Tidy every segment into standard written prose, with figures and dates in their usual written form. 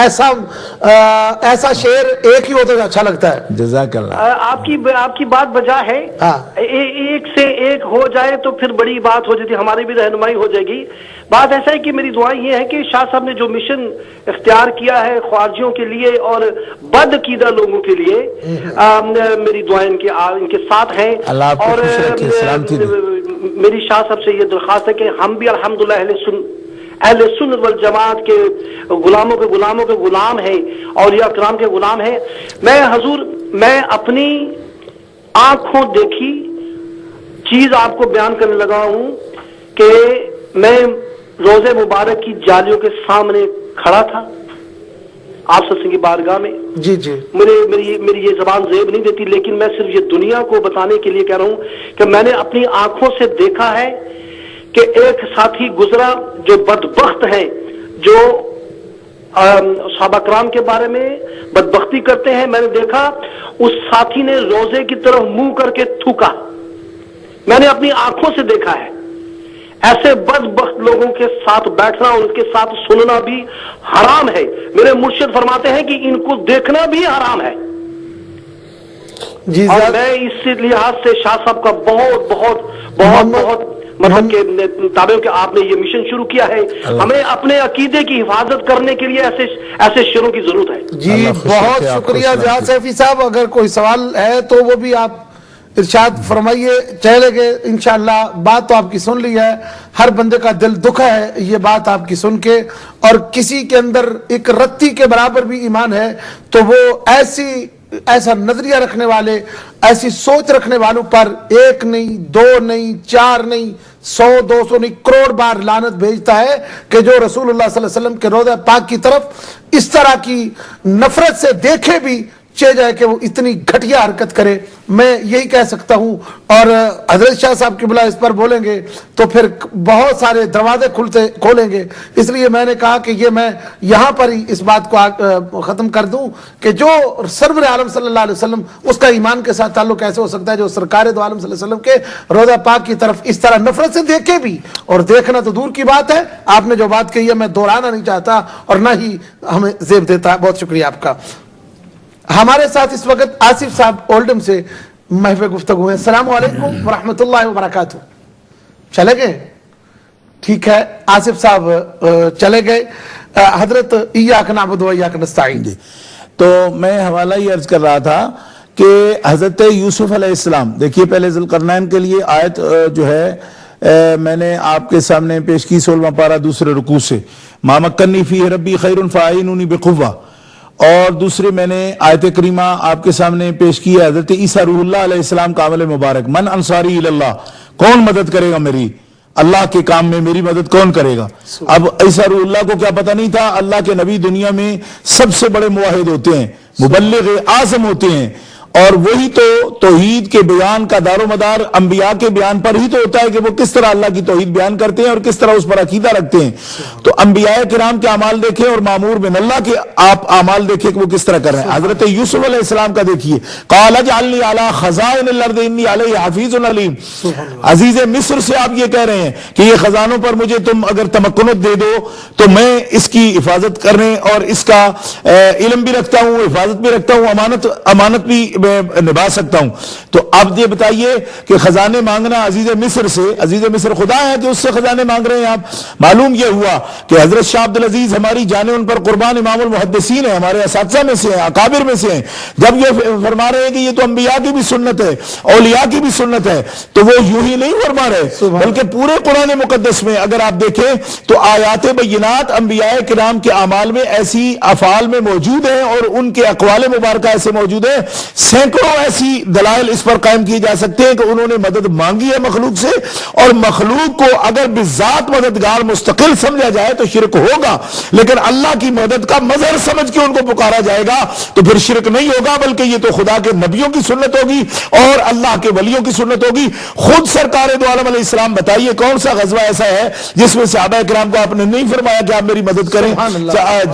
ایسا شعر ایک ہی ہوتا ہے اچھا لگتا ہے. جزاک اللہ. آپ کی بات بجا ہے. ایک سے ایک ہو جائے تو پھر بڑی بات ہو جاتی, ہماری بھی رہنمائی ہو جائے گی. بات ایسا ہے کہ میری دعا یہ ہے کہ شاہ صاحب نے جو مشن اختیار کیا ہے خارجیوں کے لیے اور بد عقیدہ لوگوں کے لیے, میری دعائیں ان کے ساتھ ہیں. اور میری شاہ صاحب سے یہ درخواست ہے کہ ہم بھی الحمدللہ اہل سنت والجماعت کے غلاموں کے غلام ہیں, اولیاء کرام کے غلام ہیں. میں اپنی آنکھوں دیکھی چیز آپ کو بیان کرنے لگا ہوں کہ میں روزے مبارک کی جالیوں کے سامنے کھڑا تھا آپ سب کی بارگاہ میں. جی جی, میری یہ زبان زیب نہیں دیتی, لیکن میں صرف یہ دنیا کو بتانے کے لیے کہہ رہا ہوں کہ میں نے اپنی آنکھوں سے دیکھا ہے کہ ایک ساتھی گزرا جو بدبخت ہے, جو صحابہ کرام کے بارے میں بدبختی کرتے ہیں. میں نے دیکھا اس ساتھی نے روزے کی طرف منہ کر کے تھوکا. میں نے اپنی آنکھوں سے دیکھا ہے. ایسے بدبخت لوگوں کے ساتھ بیٹھنا اور ان کے ساتھ سننا بھی حرام ہے. میرے مرشد فرماتے ہیں کہ ان کو دیکھنا بھی حرام ہے. جی, اور میں اس لحاظ سے شاہ صاحب کا بہت بہت بہت بہت مطلب کہ تابع کہ آپ نے یہ مشن شروع کیا ہے. ہمیں اپنے عقیدے کی حفاظت کرنے کے لیے ایسے شعروں کی ضرورت ہے. جی بہت شکریہ جہاد سیفی صاحب. اگر کوئی سوال ہے تو وہ بھی آپ ارشاد فرمائیے. چلے گئے انشاءاللہ. بات تو آپ کی سن لی ہے, ہر بندے کا دل دکھا ہے یہ بات آپ کی سن کے, اور کسی کے اندر ایک رتی کے برابر بھی ایمان ہے تو وہ ایسا نظریہ رکھنے والے, ایسی سوچ رکھنے والوں پر ایک نہیں, دو نہیں, چار نہیں, 100 200 نہیں, کروڑ بار لعنت بھیجتا ہے کہ جو رسول اللہ صلی اللہ علیہ وسلم کے روضہ پاک کی طرف اس طرح کی نفرت سے دیکھے بھی چاہ جائے کہ وہ اتنی گھٹیا حرکت کرے. میں یہی کہہ سکتا ہوں, اور حضرت شاہ صاحب کی بلا اس پر بولیں گے تو پھر بہت سارے دروازے کھولیں گے. اس لیے میں نے کہا کہ یہ میں یہاں پر ہی اس بات کو ختم کر دوں کہ جو سرور عالم صلی اللہ علیہ وسلم, اس کا ایمان کے ساتھ تعلق کیسے ہو سکتا ہے جو سرکار دو عالم صلی اللہ علیہ وسلم کے روضہ پاک کی طرف اس طرح نفرت سے دیکھے بھی, اور دیکھنا تو دور کی بات ہے. آپ نے جو بات کہی ہے میں دہرانا نہیں چاہتا اور نہ ہی ہمیں زیب دیتا. بہت شکریہ آپ کا. ہمارے ساتھ اس وقت آصف صاحب اولڈم سے محو گفتگو ہیں. السلام علیکم ورحمۃ اللہ وبرکاتہ. چلے گئے؟ ٹھیک ہے, آصف صاحب چلے گئے. حضرت ایاک نعبد و ایاک نستعین. تو میں حوالہ یہ عرض کر رہا تھا کہ حضرت یوسف علیہ السلام, دیکھیے پہلے ذوالقرنین کے لیے آیت جو ہے میں نے آپ کے سامنے پیش کی 16واں پارہ دوسرے رکوع سے, ما مکنی فیہ ربی خیر فاعینونی بقوہ. اور دوسرے میں نے آیت کریمہ آپ کے سامنے پیش کی ہے حضرت عیسیٰ روح اللہ علیہ السلام کا عمل مبارک, من انصاری اللہ, کون مدد کرے گا میری, اللہ کے کام میں میری مدد کون کرے گا. اب عیسیٰ روح اللہ کو کیا پتہ نہیں تھا اللہ کے نبی دنیا میں سب سے بڑے موحد ہوتے ہیں, مبلغ اعظم ہوتے ہیں, اور وہی تو توحید کے بیان کا دار و مدار انبیاء کے بیان پر ہی تو ہوتا ہے کہ وہ کس طرح اللہ کی توحید بیان کرتے ہیں اور کس طرح اس پر عقیدہ رکھتے ہیں. تو انبیاء کرام کے اعمال دیکھیں اور مامور بن اللہ کے آپ اعمال دیکھیں کہ وہ کس طرح کر رہے ہیں. حضرت یوسف علیہ السلام کا دیکھیے, قال اجعلنی علی خزائن الارض انی علیہ حفیظ علیم. عزیز مصر سے آپ یہ کہہ رہے ہیں کہ یہ خزانوں پر مجھے تم اگر تمکنت دے دو تو میں اس کی حفاظت کرنے اور اس کا علم بھی رکھتا ہوں, حفاظت بھی رکھتا ہوں, امانت بھی نبھا سکتا ہوں. تو اب یہ بتائیے کہ خزانے مانگنا عزیز مصر سے, عزیز مصر خدا ہے کہ اس سے خزانے مانگ رہے ہیں آپ. معلوم یہ ہوا کہ حضرت شاہ عبدالعزیز ہماری جانیں ان پر قربان امام المحدثین ہیں, ہمارے اساتذہ میں سے ہیں, اکابر میں سے ہیں, جب یہ فرما رہے ہیں کہ یہ تو انبیاء کی بھی سنت ہے, اولیاء کی بھی سنت ہے, تو وہ یوں ہی نہیں فرما رہے بلکہ پورے قرآن مقدس میں اگر آپ دیکھیں تو آیات بینات انبیاء کرام کے اعمال میں ایسی افعال میں موجود ہیں اور ان کے اقوال مبارکہ ایسے موجود ہیں. سینکڑوں ایسی دلائل اس پر قائم کیے جا سکتے ہیں کہ انہوں نے مدد مانگی ہے مخلوق سے, اور مخلوق کو اگر بذات مددگار مستقل سمجھا جائے تو شرک ہوگا, لیکن اللہ کی مدد کا مظہر سمجھ کے ان کو پکارا جائے گا تو پھر شرک نہیں ہوگا, بلکہ یہ تو خدا کے نبیوں کی سنت ہوگی اور اللہ کے ولیوں کی سنت ہوگی. خود سرکار دو عالم علیہ السلام بتائیے کون سا غزوہ ایسا ہے جس میں صحابہ کرام کو آپ نے نہیں فرمایا کہ آپ میری مدد کریں.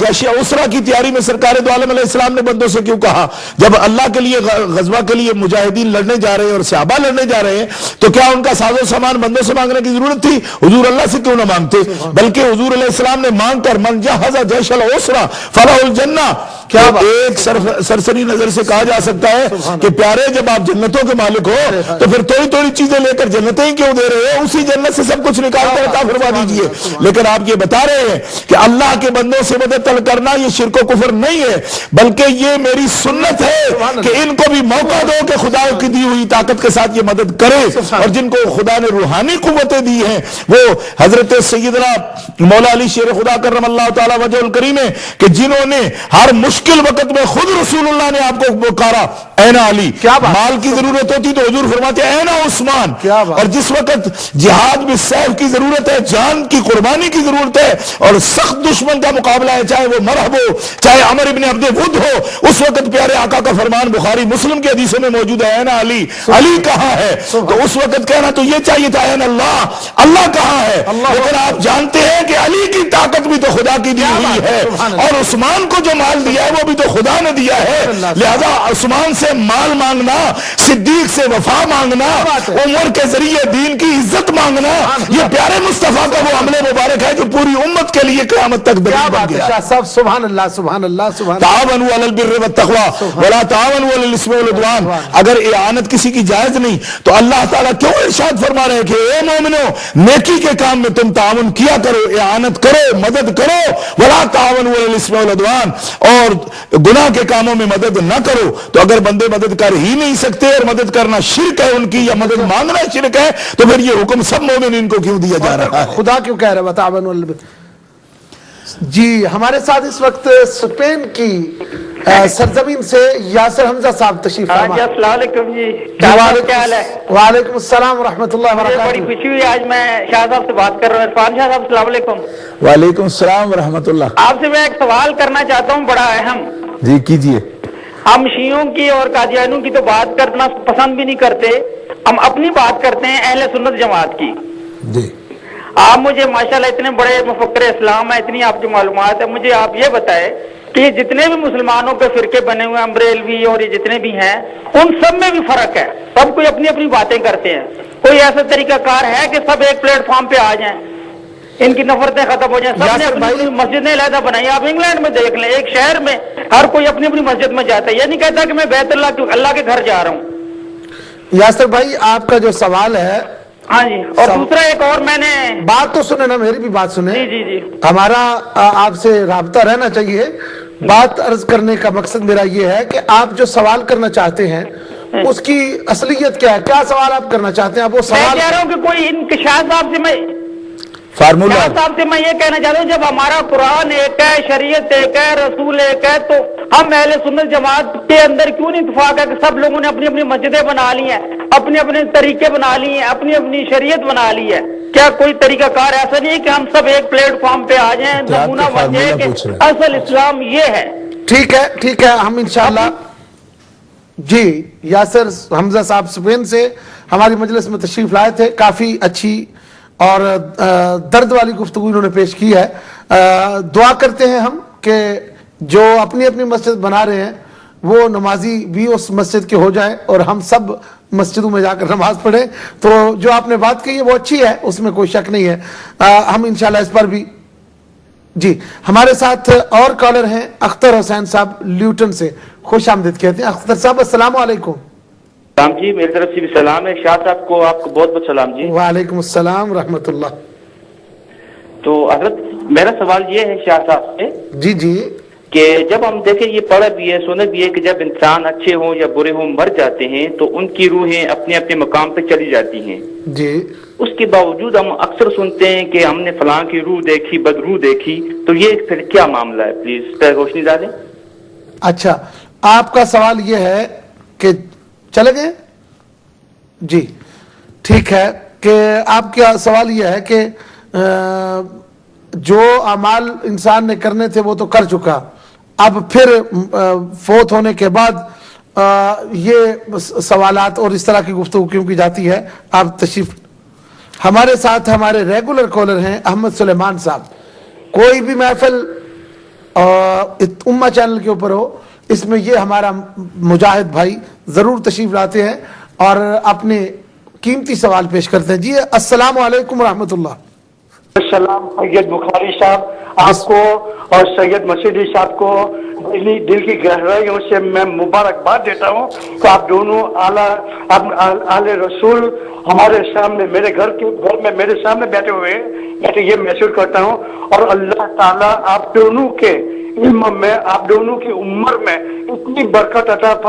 جیش اسرا کی تیاری میں سرکار دو عالم علیہ السلام نے بندوں سے کیوں کہا, جب اللہ کے لیے غزوہ کے لیے مجاہدین لڑنے جا رہے ہیں اور صحابہ لڑنے جا رہے ہیں تو کیا ان کا ساز و سامان بندوں سے مانگنے کی ضرورت تھی؟ حضور اللہ سے کیوں نہ مانگتے؟ بلکہ حضور علیہ السلام نے مانگ کر من جہز جیش العسرہ فلہ الجنہ، کیا ایک سرسری نظر سے کہا جا سکتا ہے کہ پیارے جب آپ جنتوں کے مالک ہو تو پھر تھوڑی تھوڑی چیزیں لے کر جنتیں ہی کیوں دے رہے ہو؟ اسی جنت سے سب کچھ نکال کر عطا فرما دیجئے۔ لیکن آپ یہ بتا رہے ہیں کہ اللہ کے بندوں سے مدد طلب کرنا یہ شرک و کفر نہیں ہے، بلکہ یہ میری سنت ہے کہ ان کو بھی موقع دو کہ خدا کی دی ہوئی طاقت کے ساتھ یہ مدد کرے، اور جن کو خدا نے روحانی قوتیں دی ہیں وہ حضرت سیدنا مولا علی شیر خدا کرم اللہ تعالی وجہ الکریم ہے کہ جنہوں نے ہر مشکل وقت میں خود رسول اللہ نے آپ کو پکارا اینا علی، مال کی ضرورت ہوتی تو حضور فرماتے ہیں اینا عثمان، اور جس وقت جہاد میں سیف کی ضرورت ہے، جان کی قربانی کی ضرورت ہے اور سخت دشمن کا مقابلہ ہے، چاہے وہ مرحب ہو چاہے عمر ابن عبد ود ہو، اس وقت پیارے آقا کا فرمان بخاری مسلم کی حدیثوں میں موجود ہے اینا علی، علی کہاں ہے؟ تو اس وقت کہنا تو یہ چاہیے تھا اینا اللہ، اللہ کہاں ہے؟ لیکن آپ جانتے ہیں کہ علی کی طاقت بھی تو خدا کی دی ہوئی ہے، اور عثمان کو جو مال دیا ہے وہ بھی تو خدا نے دیا ہے، لہذا عثمان سے مال مانگنا، صدیق سے وفا مانگنا، عمر کے ذریعے دین کی عزت مانگنا، یہ پیارے مصطفیٰ کا وہ عمل مبارک ہے جو پوری امت کے لیے قیامت تک دلیل بن گیا۔ سبحان اللہ سبحان اللہ سبحان تعاونوا علی البر والتقوی ولا تعاونوا علی الاثم والعدوان۔ اگر اعانت کسی کی جائز نہیں تو اللہ تعالیٰ کیوں ارشاد فرما رہے ہیں کہ اے مومنو نیکی کے کام میں تم تعاون کیا کرو، اعانت کرو، مدد کرو، ولا تعاونوا علی الاثم والعدوان، اور گناہ کے کاموں میں مدد نہ کرو۔ تو اگر بندے مدد کر ہی نہیں سکتے اور مدد کرنا شرک ہے ان کی، یا مدد مانگنا شرک ہے، تو پھر یہ حکم سب مومنین کو کیوں دیا جا رہا ہے؟ خدا کیوں کہہ رہا ہے تعاونوا علی البر؟ جی ہمارے ساتھ اس وقت اسپین کی سرزمین سے یاسر حمزہ صاحب تشریف فرما۔ السلام علیکم جی، کیا حال ہے؟ وعلیکم السلام ورحمۃ اللہ وبرکاتہ۔ بڑی خوشی ہوئی آج میں شاہ صاحب سے بات کر رہا ہوں۔ عرفان شاہ صاحب السلام علیکم۔ وعلیکم السلام ورحمۃ اللہ۔ آپ سے میں ایک سوال کرنا چاہتا ہوں بڑا اہم۔ جی کیجئے۔ ہم شیعوں کی اور قادیانیوں کی تو بات کرنا پسند بھی نہیں کرتے، ہم اپنی بات کرتے ہیں اہل سنت جماعت کی۔ جی آپ مجھے ماشاءاللہ اتنے بڑے مفکر اسلام ہیں، اتنی آپ کی معلومات ہے، مجھے آپ یہ بتائیں کہ یہ جتنے بھی مسلمانوں کے فرقے بنے ہوئے ہیں، بریلوی اور یہ جتنے بھی ہیں، ان سب میں بھی فرق ہے، سب کوئی اپنی اپنی باتیں کرتے ہیں۔ کوئی ایسا طریقہ کار ہے کہ سب ایک پلیٹ فارم پہ آ جائیں، ان کی نفرتیں ختم ہو جائیں؟ سب نے اپنی مسجدیں علیحدہ بنائی، آپ انگلینڈ میں دیکھ لیں، ایک شہر میں ہر کوئی اپنی اپنی مسجد میں جاتا ہے، یہ نہیں کہتا کہ میں بیت اللہ کے گھر جا رہا ہوں۔ یاسر بھائی آپ کا جو سوال ہے، ہاں جی، اور دوسرا ایک اور میں نے بات تو سنے نا، میری بھی بات سنے۔ جی جی جی، ہمارا آپ سے رابطہ رہنا چاہیے۔ بات عرض کرنے کا مقصد میرا یہ ہے کہ آپ جو سوال کرنا چاہتے ہیں اس کی اصلیت کیا ہے؟ کیا سوال آپ کرنا چاہتے ہیں؟ آپ وہ میں سوال کہہ رہا ہوں کہ کوئی ان کے شاہ صاحب سے فارمولہ شاہ صاحب سے میں یہ کہنا چاہتا ہوں، جب ہمارا قرآن ایک ہے، شریعت ایک ہے، رسول ایک ہے، تو ہم اہل سنت جماعت کے اندر کیوں نہیں اتفاق ہے کہ سب لوگوں نے اپنی اپنی مسجدیں بنا لی ہیں، اپنے اپنے طریقے بنا لی ہیں، اپنی اپنی شریعت بنا لی ہے؟ کیا کوئی طریقہ کار ایسا نہیں ہے کہ ہم سب ایک پلیٹ فارم پہ آ جائیں، نمونہ بن جائے کہ اصل اسلام یہ ہے؟ ٹھیک ہے ٹھیک ہے، ہم انشاءاللہ۔ جی یاسر حمزہ صاحب اسپین سے ہماری مجلس میں تشریف لائے تھے، کافی اچھی اور درد والی گفتگو انہوں نے پیش کی ہے۔ دعا کرتے ہیں ہم کہ جو اپنی اپنی مسجد بنا رہے ہیں وہ نمازی بھی اس مسجد کے ہو جائیں اور ہم سب مسجدوں میں جا کر نماز پڑھیں۔ تو جو آپ نے بات کی ہے وہ اچھی ہے، اس میں کوئی شک نہیں ہے، ہم انشاءاللہ اس پر بھی۔ جی ہمارے ساتھ اور کالر ہیں اختر حسین صاحب لیوٹن سے، خوش آمدید کہتے ہیں۔ اختر صاحب السلام علیکم۔ سلام جی، میری طرف سے بھی سلام ہے، شاہ صاحب کو آپ کو بہت بہت سلام جی۔ وعلیکم السلام ورحمۃ اللہ۔ تو حضرت میرا سوال یہ ہے شاہ صاحب سے جی جی، کہ جب ہم دیکھیں یہ پڑھا بھی ہے سنا بھی ہے کہ جب انسان اچھے ہوں یا برے ہوں مر جاتے ہیں تو ان کی روحیں اپنے اپنے مقام پہ چلی جاتی ہیں جی اس کے باوجود ہم اکثر سنتے ہیں کہ ہم نے فلاں کی روح دیکھی، بد روح دیکھی، تو یہ پھر کیا معاملہ ہے؟ پلیز اس پہ روشنی ڈالیں۔ اچھا آپ کا سوال یہ ہے کہ چلے گئے؟ جی ٹھیک ہے، کہ آپ کا سوال یہ ہے کہ جو اعمال انسان نے کرنے تھے وہ تو کر چکا، اب پھر فوت ہونے کے بعد یہ سوالات اور اس طرح کی گفتگو کیوں کی جاتی ہے؟ آپ تشریف۔ ہمارے ساتھ ہمارے ریگولر کالر ہیں احمد سلیمان صاحب۔ کوئی بھی محفل امہ چینل کے اوپر ہو، اس میں یہ ہمارا مجاہد بھائی ضرور تشریف لاتے ہیں اور اپنے قیمتی سوال پیش کرتے ہیں. جی السلام علیکم ورحمۃ اللہ. السلام سید بخاری صاحب, آپ کو اور سید مسیدی صاحب کو دل کی گہرائیوں سے میں مبارکباد دیتا ہوں کہ آپ دونوں اعلی رسول ہمارے سامنے میرے گھر میں میرے سامنے بیٹھے ہوئے ہیں. میں تو یہ محسوس کرتا ہوں اور اللہ تعالیٰ آپ دونوں کے علم میں, آپ دونوں کی عمر میں اتنی برکت عطا فرمائے